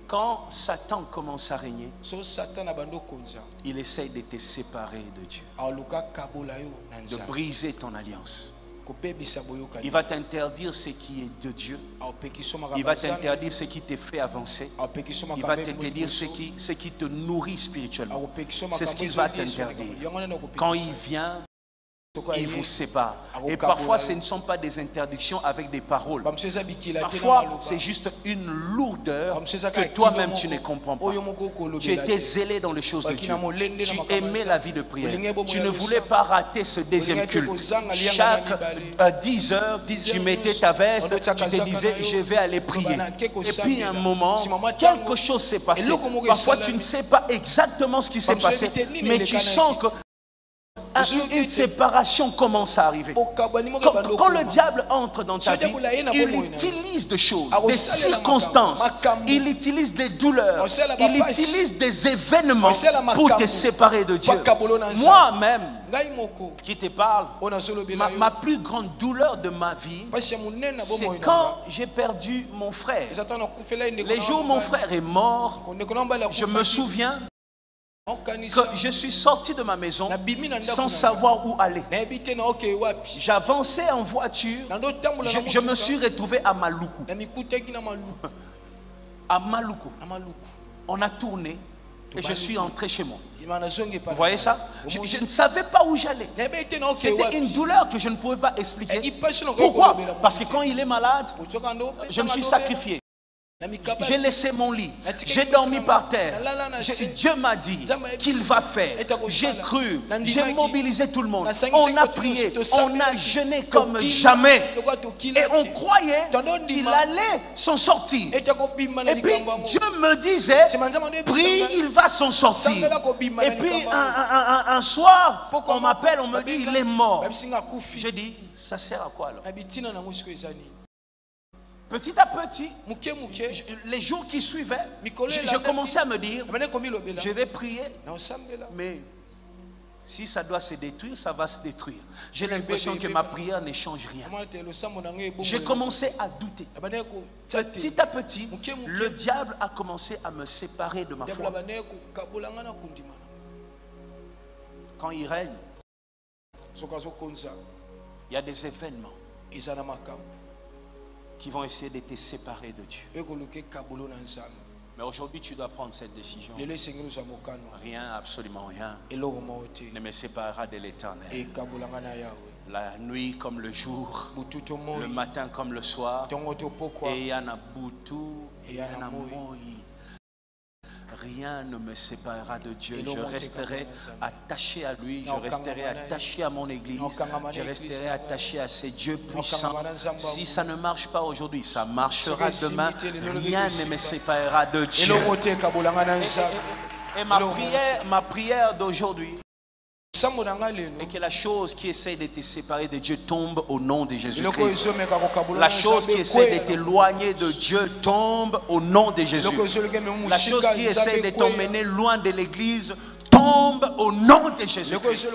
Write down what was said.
Quand Satan commence à régner, il essaye de te séparer de Dieu, de briser ton alliance. Il va t'interdire ce qui est de Dieu. Il va t'interdire ce qui te fait avancer. Il va t'interdire ce qui te nourrit spirituellement. C'est ce qu'il va t'interdire. Quand il vient, il vous sépare. Et parfois, ce ne sont pas des interdictions avec des paroles. Parfois, c'est juste une lourdeur que toi-même tu ne comprends pas. Tu étais zélé dans les choses de Dieu. Tu aimais la vie de prière. Tu ne voulais pas rater ce deuxième culte. Chaque 10 heures, tu mettais ta veste, tu te disais, je vais aller prier. Et puis, à un moment, quelque chose s'est passé. Parfois, tu ne sais pas exactement ce qui s'est passé, mais tu sens que une séparation commence à arriver. Quand le diable entre dans ta vie, il utilise des choses, des circonstances, il utilise des douleurs, il utilise des événements pour te séparer de Dieu. Moi-même, qui te parle, ma plus grande douleur de ma vie, c'est quand j'ai perdu mon frère. Les jours où mon frère est mort, je me souviens que je suis sorti de ma maison sans savoir où aller. J'avançais en voiture, je me suis retrouvé à Maluku. À Maluku. On a tourné et je suis entré chez moi. Vous voyez ça? Je ne savais pas où j'allais. C'était une douleur que je ne pouvais pas expliquer. Pourquoi? Parce que quand il est malade, je me suis sacrifié. J'ai laissé mon lit, j'ai dormi par terre. Dieu m'a dit qu'il va faire. J'ai cru, j'ai mobilisé tout le monde. On a prié, on a jeûné comme jamais. Et on croyait qu'il allait s'en sortir. Et puis Dieu me disait, prie, il va s'en sortir. Et puis un soir, on m'appelle, on me dit, il est mort. J'ai dit, ça sert à quoi alors? Petit à petit, les jours qui suivaient, je commençais à me dire, je vais prier, mais si ça doit se détruire, ça va se détruire. J'ai l'impression que ma prière ne change rien. J'ai commencé à douter. Petit à petit, le diable a commencé à me séparer de ma foi. Quand il règne, il y a des événements qui vont essayer de te séparer de Dieu. Mais aujourd'hui, tu dois prendre cette décision. Rien, absolument rien, ne me séparera de l'Éternel. La nuit comme le jour, le matin comme le soir. Et yana butu, et yana moi. Rien ne me séparera de Dieu. Je resterai attaché à lui. Je resterai attaché à mon église. Je resterai attaché à ces dieux puissants. Si ça ne marche pas aujourd'hui, ça marchera demain. Rien ne me séparera de Dieu. Et ma prière d'aujourd'hui et que la chose qui essaie de te séparer de Dieu tombe au nom de Jésus-Christ. La chose qui essaie de t'éloigner de Dieu tombe au nom de Jésus. La chose qui essaie de t'emmener loin de l'église tombe au nom de Jésus-Christ.